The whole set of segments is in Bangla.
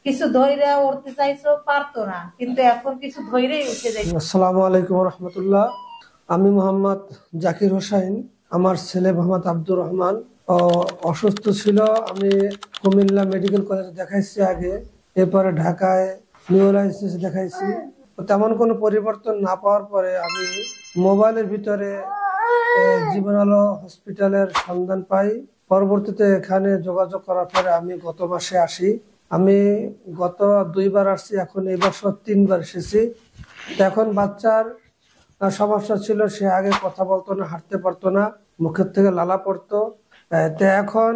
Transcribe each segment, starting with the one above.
কিছু ধইরা উঠতে চাইছো পারতো না, কিন্তু এখন কিছু ধইরেই উঠে যাইছে। আসসালামু আলাইকুম রহমতুল্লাহ। আমি মোহাম্মদ জাকির হোসাইন। আমার ছেলে মোহাম্মদ আব্দুর রহমান অসুস্থ ছিল। আমি কুমিল্লা মেডিকেল কলেজে দেখাইছি আগে, এরপরে ঢাকায় নিউরোলাইসিস দেখাইছি। তেমন কোনো পরিবর্তন না পাওয়ার পরে আমি মোবাইলের ভিতরে জীবন আলো হসপিটালের সন্ধান পাই। পরবর্তীতে এখানে যোগাযোগ করার পরে আমি গত মাসে আসি। আমি গত 2বার আসছি, এখন এই বছর 3বার এসেছি। এখন বাচ্চার সমস্যা ছিল, সে আগে কথা বলতো না, হাঁটতে পারতো না, মুখের থেকে লালা পড়তো। তো এখন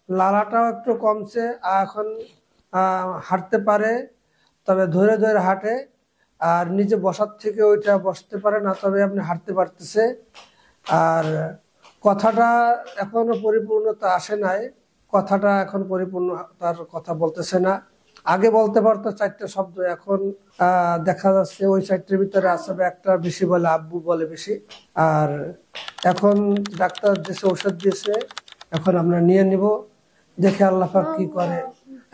লালাটাও একটু কমছে, এখন হাঁটতে পারে, তবে ধরে ধরে হাঁটে। আর নিজে বসার থেকে ওইটা বসতে পারে না, তবে আপনি হাঁটতে পারতেছে। আর কথাটা এখনো পরিপূর্ণতা আসে নাই, কথাটা এখন পরিপূর্ণ তার কথা বলতেছে না। আগে বলতে পারতো 4টা শব্দ, এখন দেখা যাচ্ছে ওই 4টার ভিতরে আসবে একটা বেশি বলে, আব্বু বলে বেশি। আর এখন ডাক্তার দিয়েছে, ঔষধ দিয়েছে, এখন আমরা নিয়ে নিব, দেখে আল্লাহ পাক কি করে।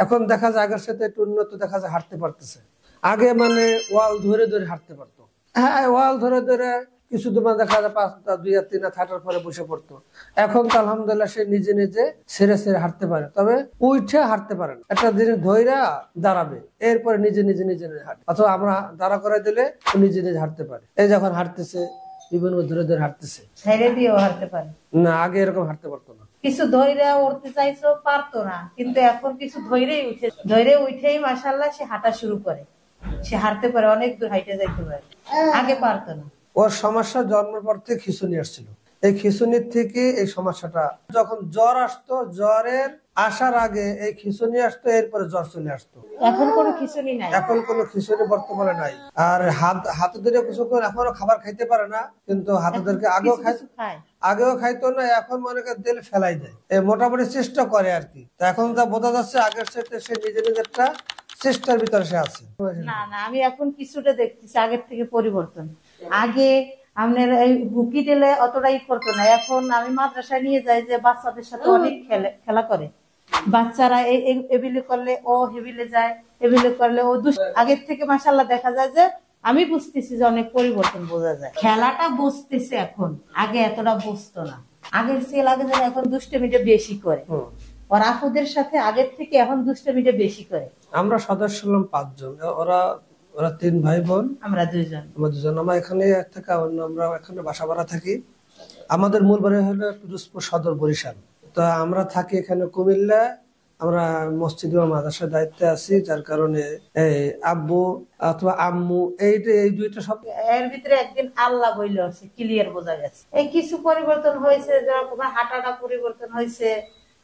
এখন দেখা যায় আগের সাথে একটু উন্নত, দেখা যায় হাঁটতে পারতেছে। আগে মানে ওয়াল ধরে ধরে হাঁটতে পারতো, হ্যাঁ ওয়াল ধরে ধরে কিছু তোমার দেখা যায় 5টা 2 আর 3 হাঁটার পরে বসে পড়তো। এখন তো আলহামদুলিল্লাহ সে নিজে নিজে ছেড়ে ছেড়ে হাঁটতে পারে, তবে উঠে হাঁটতে পারে না। একটা জিনিস ধইরা দাঁড়াবে, এরপরে নিজে নিজে নিজে নিজে হাঁটে, অথবা আমরা দাঁড়া করে দিলে ও নিজে নিজে হাঁটতে পারে। এই যখন হাঁটতেছে বিভিন্ন ধরে ধরে হাঁটতেছে, ছেড়ে দিয়েও হাঁটতে পারে না আগে এরকম হাঁটতে পারতো না। কিছু ধইরা উঠতে চাইছো পারতো না, কিন্তু এখন কিছু ধইরে উঠেই মাশাআল্লাহ সে হাঁটা শুরু করে, সে হাঁটতে পারে, অনেক দূর হাঁটে যাইতে পারে, আগে পারতো না। ওর সমস্যা জন্মের পর থেকে খিঁচুনি আসছিল, এই খিঁচুনির থেকে এই সমস্যাটা। যখন জ্বর আসতো, জ্বরের আসার আগে এই খিঁচুনি আসতো, এরপরে জ্বর চলে আসতো। এখন কোনো খিঁচুনি নাই, এখন কোনো খিঁচুনি বর্তমানে নাই। আর হাতে ধরে কিছুক্ষণ এখনো খাবার খাইতে পারে না, কিন্তু হাতে ধরে আগেও খাইতো না, এখন মনে করে দিল ফেলাই দেয়, মোটামুটি চেষ্টা করে আর কি। তো এখন যা বোঝা যাচ্ছে আগের সাথে সে নিজে নিজেরটা চেষ্টার ভিতরে সে আছে। না না, আমি এখন কিছুটা দেখতেছি আগের থেকে পরিবর্তন। আগে আপনার এই বুকি দিলে অতটাই করতো না, এখন আমি মাদ্রাসায় নিয়ে যাই, যে বাচ্চাদের সাথে অনেক খেলা করে, বাচ্চারা এবিলে করলে ও হেবিলে যায়, হেবিলে করলে ও আগের থেকে মাশাআল্লাহ দেখা যায় যে আমি বুঝতেছি যে অনেক পরিবর্তন বোঝা যায়, খেলাটা বুঝতেছে এখন, আগে এতটা বুঝতো না। আগের ছেলে আগে যেন এখন দুষ্টমিটা বেশি করে, ওর আপুদের সাথে আগের থেকে এখন দুষ্টমিটা বেশি করে। আমরা সদস্য হলাম 5 জন, ওরা 3 ভাই বোন, আমরা 2 জন। আমরা এখানে থাকা, আমরা এখানে বাসা ভাড়া থাকি। আমাদের মূল বাড়ি হলো পিরোজপুর সদর, বরিশাল। তো আমরা থাকি এখানে কুমিল্লা। আমরা মসজিদ ও মাদ্রাসার দায়িত্বে আছি, যার কারণে এই আব্বু অথবা আম্মু এই 2টা শব্দ এর ভিতরে একদিন আল্লাহ বইলে আছে, ক্লিয়ার বোঝা গেছে। এই কিছু পরিবর্তন হয়েছে, যেরকম হাঁটাটা পরিবর্তন হয়েছে।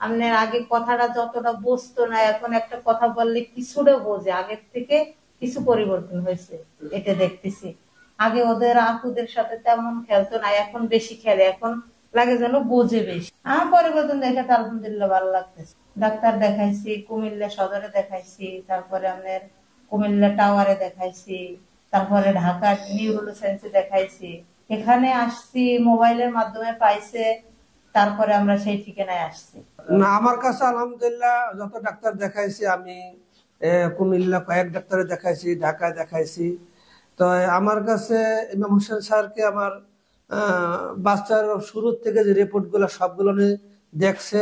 আপনার আগে কথাটা যতটা বুঝতো না, এখন একটা কথা বললে কিছুটা বোঝে, আগের থেকে কিছু পরিবর্তন হয়েছে, এটা দেখতেছি। আগে ওদের আপুদের সাথে তেমন খেলতো না, এখন বেশি খেলে, এখন লাগে যেন বোঝে বেশি। আমার পরিবর্তন দেখে তো আলহামদুলিল্লাহ ভালো লাগতেছে। ডাক্তার দেখাইছি, কুমিল্লা সদরে দেখাইছি, তারপরে আপনার কুমিল্লা টাওয়ারে দেখাইছি, তারপরে ঢাকা নিউরো সায়েন্সে দেখাইছি। এখানে আসছি মোবাইলের মাধ্যমে পাইছে, তারপরে আমরা সেই ঠিকানায় আসছি। না, আমার কাছে আলহামদুলিল্লাহ যত ডাক্তার দেখাইছি আমি, কুমিল্লা কয়েক ডাক্তারে দেখাইছি, ঢাকায় দেখাইছি। তো আমার কাছে ইমাম হোসেন স্যারকে আমার বাচ্চার শুরুর থেকে যে রিপোর্ট গুলো সবগুলো উনি দেখছে,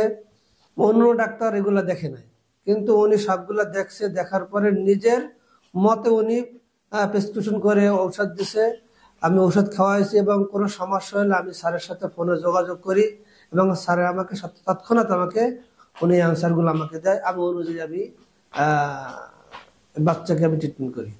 অন্য ডাক্তার এগুলো দেখে নাই, কিন্তু উনি সবগুলো দেখছে। দেখার পরে নিজের মতে উনি প্রেসক্রিপশন করে ঔষধ দিছে, আমি ঔষধ খাওয়াইছি, এবং কোনো সমস্যা হলে আমি স্যারের সাথে ফোনে যোগাযোগ করি, এবং স্যারের আমাকে তৎক্ষণাৎ আমাকে উনি অ্যান্সার গুলো আমাকে দেয়, আমি অনুযায়ী আমি বাচ্চাকে আমি ট্রিটমেন্ট করি।